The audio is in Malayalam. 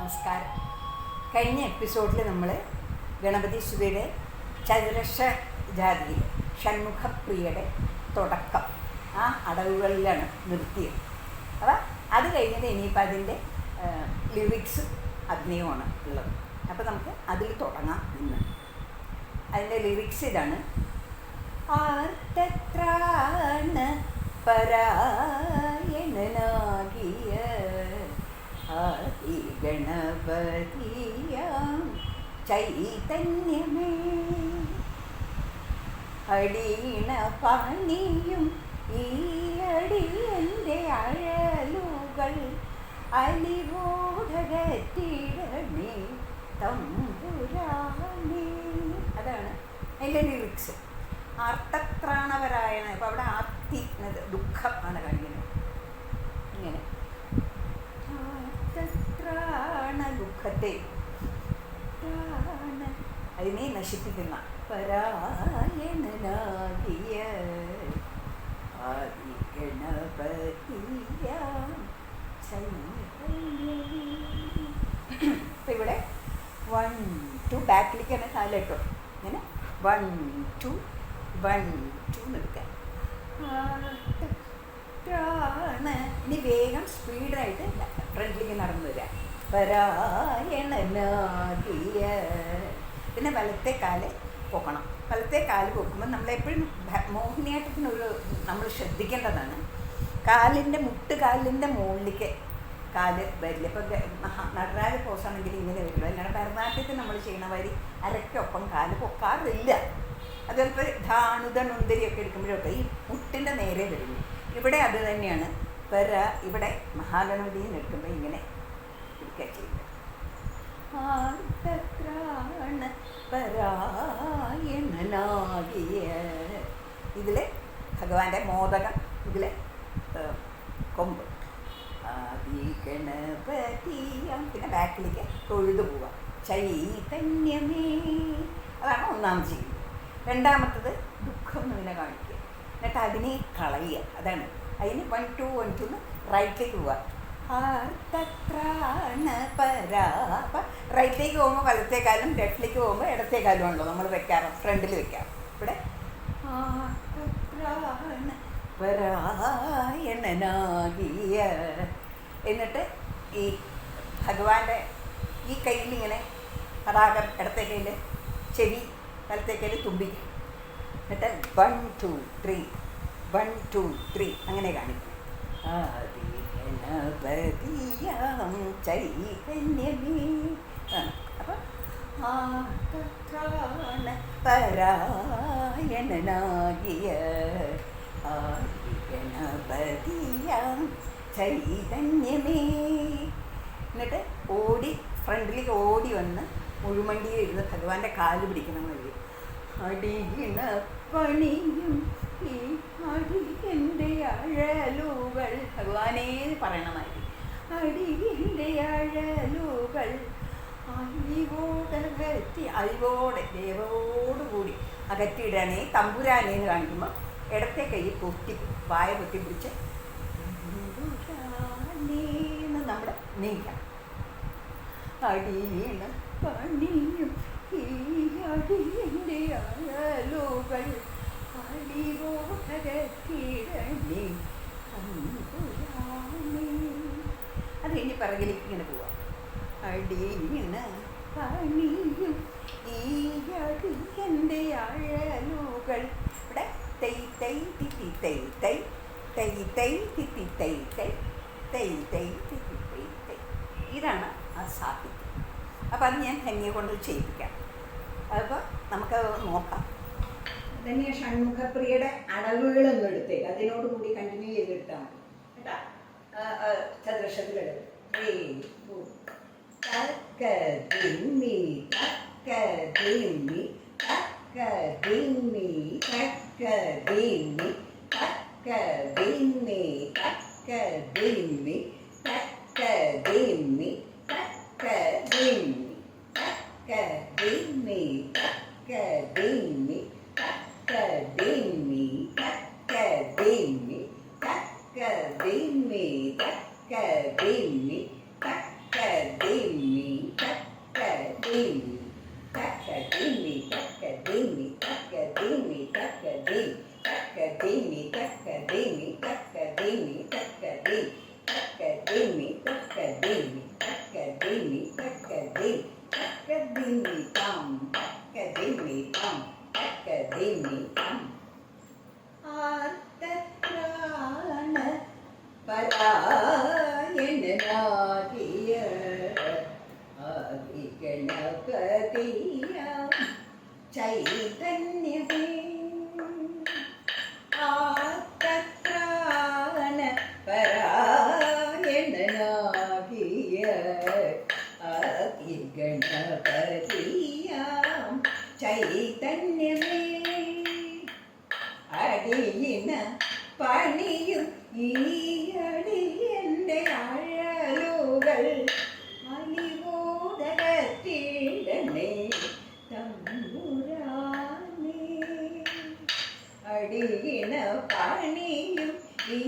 നമസ്കാരം. കഴിഞ്ഞ എപ്പിസോഡിൽ നമ്മൾ ഗണപതി സ്തുതിയുടെ ചതുരക്ഷ ജാതിയിൽ ഷൺമുഖപ്രിയയുടെ തുടക്കം ആ അടവുകളിലാണ് നിർത്തിയത്. അപ്പോൾ അത് കഴിഞ്ഞത് ഇനിയിപ്പോൾ അതിൻ്റെ ലിറിക്സ് അഭിനയമാണ് ഉള്ളത്. അപ്പോൾ നമുക്ക് അതിൽ തുടങ്ങാം. ഇന്ന് അതിൻ്റെ ലിറിക്സ് ഇതാണ്: ആർത്തത്രാണ പരായണനാകിയ ആദി ഗണപതിയാം ചൈതന്യമേ, അടീണ പാണിയും ഈ അടിയൻ്റെ അഴലുകൾ അലിവോടകത്തിടണേ തമ്പുരാനേ. അതാണ് അതിൻ്റെ ലിറിക്സ്. ആർത്തത്രാണപരായണ. അപ്പോൾ അവിടെ ആർത്തി ദുഃഖം ആണ് കാണിക്കുന്നത്. ഇങ്ങനെ ആർത്തത്രാണ ദുഃഖത്തെ അതിനെ നശിപ്പിക്കുന്ന പരായണനാകിയ ആദി ഗണപതിയാം ചൈതന്യമേ. അപ്പം ഇവിടെ 1 2 ബാക്കിലേക്ക് തന്നെ കാലിട്ടോ. ഇങ്ങനെ 1 2 1 2 എടുക്കാൻ. ഇനി വേഗം സ്പീഡായിട്ട് ഫ്രണ്ടിലേക്ക് നടന്നു വരിക. പരായണനാകിയ. പിന്നെ വലത്തെ കാല് പൊക്കണം. വലത്തെ കാല് പൊക്കുമ്പോൾ നമ്മളെപ്പോഴും മോഹിനിയാട്ടത്തിനൊരു നമ്മൾ ശ്രദ്ധിക്കേണ്ടതാണ്, കാലിൻ്റെ മുട്ടുകാലിൻ്റെ മുകളിലേക്ക് കാല് വരില്ല. ഇപ്പം നടരാജ പോസാണെങ്കിൽ ഇങ്ങനെ വരുള്ളൂ. അല്ലാതെ ഭരതനാട്യത്തിൽ നമ്മൾ ചെയ്യണ വരി അരയ്ക്കൊപ്പം കാല് പൊക്കാറില്ല. അത് ചിലപ്പോൾ ധാണുതണുന്തരിയൊക്കെ എടുക്കുമ്പോഴൊക്കെ ഈ മുട്ടിൻ്റെ നേരെ വരുന്നു. ഇവിടെ അത് തന്നെയാണ്. ഇവിടെ മഹാഗണപതിയെ എടുക്കുമ്പോൾ ഇങ്ങനെ എടുക്കുക ചെയ്യുക. ആർത്തത്രാണ പരായണനാകിയ. ഇതിൽ ഭഗവാന്റെ മോദകം, ഇതിൽ കൊമ്പ് ആദി ഗണപതിയാം. പിന്നെ ബാക്കിലേക്ക് തൊഴുതു പോവാം. ചൈതന്യമേ. അതാണ് ഒന്നാമത് ചെയ്യുന്നത്. രണ്ടാമത്തത് ദുഃഖം എന്നിങ്ങനെ കാണിക്കുക. എന്നിട്ട് അതിനെ കളയുക. അതാണ് അതിന് 1 2 1 2 റൈറ്റിലേക്ക് പോവുക. ആർത്തത്രാണ പരാ. അപ്പം റൈറ്റിലേക്ക് പോകുമ്പോൾ വലത്തേക്കാലും ലെഫ്റ്റിലേക്ക് പോകുമ്പോൾ ഇടത്തേക്കാലും ആണല്ലോ നമ്മൾ വെക്കാറ്, ഫ്രണ്ടിൽ വെക്കാറ്. ഇവിടെ ആർത്തത്രാണ പരായണനാകിയ. എന്നിട്ട് ഈ ഭഗവാന്റെ ഈ കയ്യിൽ ഇങ്ങനെ പതാകം, ഇടത്തെ കയ്യിൽ ചെവി, വലത്തെ കയ്യിൽ തുമ്പിക്ക്. എന്നിട്ട് 1 2 3 1 2 3 അങ്ങനെ കാണിക്കും. ആദി ഗണപതിയാം ചൈതന്യമേ. അപ്പം ആർത്തത്രാണ പരായണനാകിയ ആദി ഗണപതിയാം ചൈതന്യമേ. എന്നിട്ട് ഓടി ഫ്രണ്ടിലേക്ക് ഓടി വന്ന് മുഴുമണ്ടിയിൽ ഇരുന്ന് ഭഗവാന്റെ കാല് പിടിക്കണം. വഴി അടിയിണ പണിയും ഈ അടിയൻ്റെ അഴലുകൾ. ഭഗവാനേ പറയണമാതിരി അടിയൻ്റെ അഴലുകൾ അഴിവോടകറ്റി. അഴിവോടെ ദേവോടുകൂടി അകറ്റിയിടണേ തമ്പുരാനേ എന്ന് കാണിക്കുമ്പോൾ ഇടത്തെ കൈ പൊട്ടി വായ പൊട്ടി പിടിച്ച് തമ്പുരാനേന്ന് നമ്മൾ നീക്കണം. അടിയണ പണിയും ഈ അടിയൻ്റെ അഴലുകൾ അഴിവോടകറ്റിടണേ തമ്പുരാനേ. അത് കഴിഞ്ഞ് പിറകിലേക്ക് ഇങ്ങനെ പോവാം. അടിയണ പണിയും ഈ അടിയൻ്റെ അഴലുകൾ. ഇവിടെ തൈ തൈ തിത്തി തൈ തൈ തൈ തൈ തിത്തി തൈ തൈ തൈ തൈ തിത്തി തൈ തൈ. ഇതാണ് ആ സാഹിത്യം. അപ്പോൾ അത് ഞാൻ ധന്യെ കൊണ്ട് ചെയ്യിപ്പിക്കാം. അപ്പോൾ നമുക്കത് നോക്കാം. ധന്യ ഷൺമുഖപ്രിയയുടെ അളവുകളൊന്നും എടുത്തേക്ക് അതിനോടുകൂടി കണ്ടിന്യൂ ചെയ്തെടുത്താൽ മതി കേട്ടാ. ചതുരക്ഷരത്തിലെടുത്ത് തക്ക ദിമ്മി തക്ക ദിമ്മി തക്ക ദിമ്മി തക്ക ദിമ്മി തക്ക ദിമ്മി തക്ക ദിമ്മി തക്ക ദിമ്മി തക്ക ദിമ്മി തക്ക ദിമ്മി തക്ക ദിമ്മി തക്ക ദിമ്മി തക്ക ദിമ്മി തക്ക ദിമ്മി തക്ക ദിമ്മി തക്ക ദിമ്മി ചൈതന്യമേ ആത്മത്രാണ പരായണനാകിയ അതിഗണപതിയാം ചൈതന്യമേ അടിയിന പണിയും ഈ അടിയന്റെ അഴലുകൾ അലിവോടകത്തിടണേ തമ്പുരാനേ. അടിയിന പണിയും ഈ